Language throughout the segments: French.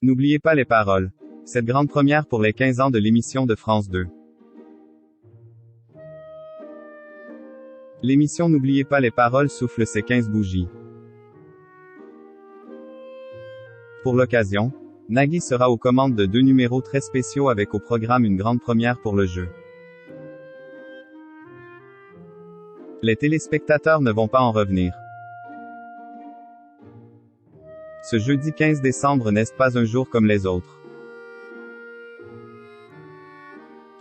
N'oubliez pas les paroles. Cette grande première pour les 15 ans de l'émission de France 2. L'émission N'oubliez pas les paroles souffle ses 15 bougies. Pour l'occasion, Nagui sera aux commandes de 2 numéros très spéciaux avec au programme une grande première pour le jeu. Les téléspectateurs ne vont pas en revenir. Ce jeudi 15 décembre n'est pas un jour comme les autres.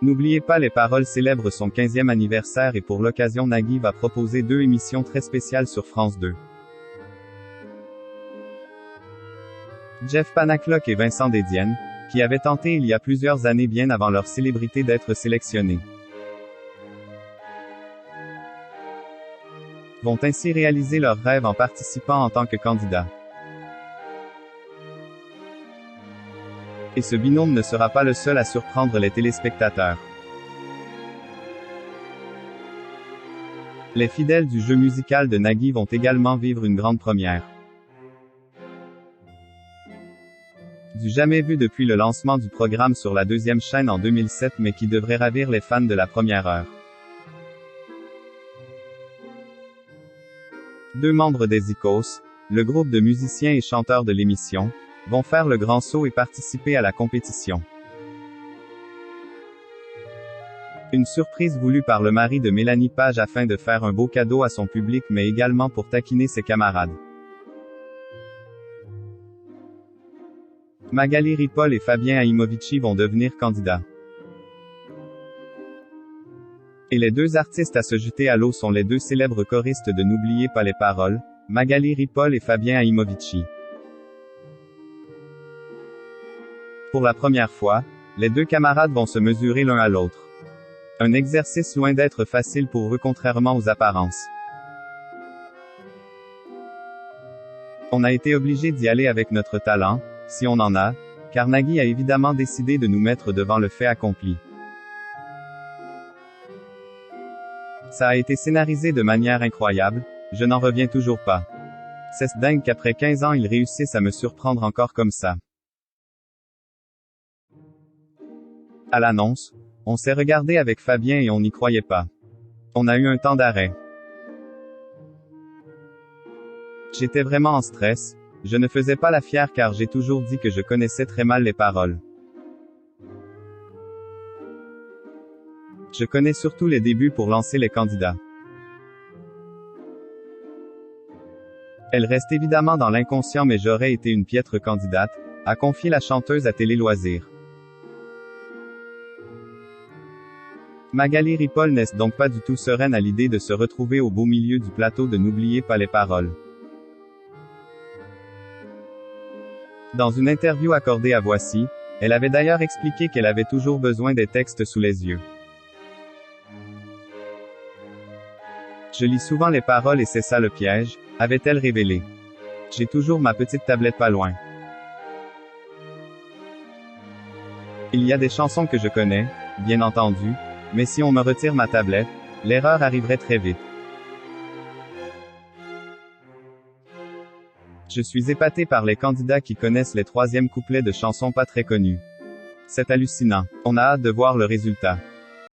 N'oubliez pas les paroles célèbre son 15e anniversaire et pour l'occasion Nagui va proposer 2 émissions très spéciales sur France 2. Jeff Panaclock et Vincent Dedienne, qui avaient tenté il y a plusieurs années bien avant leur célébrité d'être sélectionnés, vont ainsi réaliser leur rêve en participant en tant que candidats. Et ce binôme ne sera pas le seul à surprendre les téléspectateurs. Les fidèles du jeu musical de Nagui vont également vivre une grande première. Du jamais vu depuis le lancement du programme sur la 2e chaîne en 2007 mais qui devrait ravir les fans de la première heure. 2 membres des Icos, le groupe de musiciens et chanteurs de l'émission, vont faire le grand saut et participer à la compétition. Une surprise voulue par le mari de Mélanie Page afin de faire un beau cadeau à son public mais également pour taquiner ses camarades. Magali Ripoll et Fabien Aimovici vont devenir candidats. Et les 2 artistes à se jeter à l'eau sont les 2 célèbres choristes de N'oubliez pas les paroles, Magali Ripoll et Fabien Aimovici. Pour la première fois, les 2 camarades vont se mesurer l'un à l'autre. Un exercice loin d'être facile pour eux contrairement aux apparences. On a été obligé d'y aller avec notre talent, si on en a, car Nagui a évidemment décidé de nous mettre devant le fait accompli. Ça a été scénarisé de manière incroyable, je n'en reviens toujours pas. C'est dingue qu'après 15 ans ils réussissent à me surprendre encore comme ça. À l'annonce, on s'est regardé avec Fabien et on n'y croyait pas. On a eu un temps d'arrêt. J'étais vraiment en stress, je ne faisais pas la fière car j'ai toujours dit que je connaissais très mal les paroles. Je connais surtout les débuts pour lancer les candidats. Elle reste évidemment dans l'inconscient mais j'aurais été une piètre candidate, a confié la chanteuse à Télé Loisirs. Magali Ripoll n'est donc pas du tout sereine à l'idée de se retrouver au beau milieu du plateau de N'oubliez pas les paroles. Dans une interview accordée à Voici, elle avait d'ailleurs expliqué qu'elle avait toujours besoin des textes sous les yeux. Je lis souvent les paroles et c'est ça le piège, avait-elle révélé. J'ai toujours ma petite tablette pas loin. Il y a des chansons que je connais, bien entendu, mais si on me retire ma tablette, l'erreur arriverait très vite. Je suis épaté par les candidats qui connaissent les 3e couplets de chansons pas très connues. C'est hallucinant. On a hâte de voir le résultat.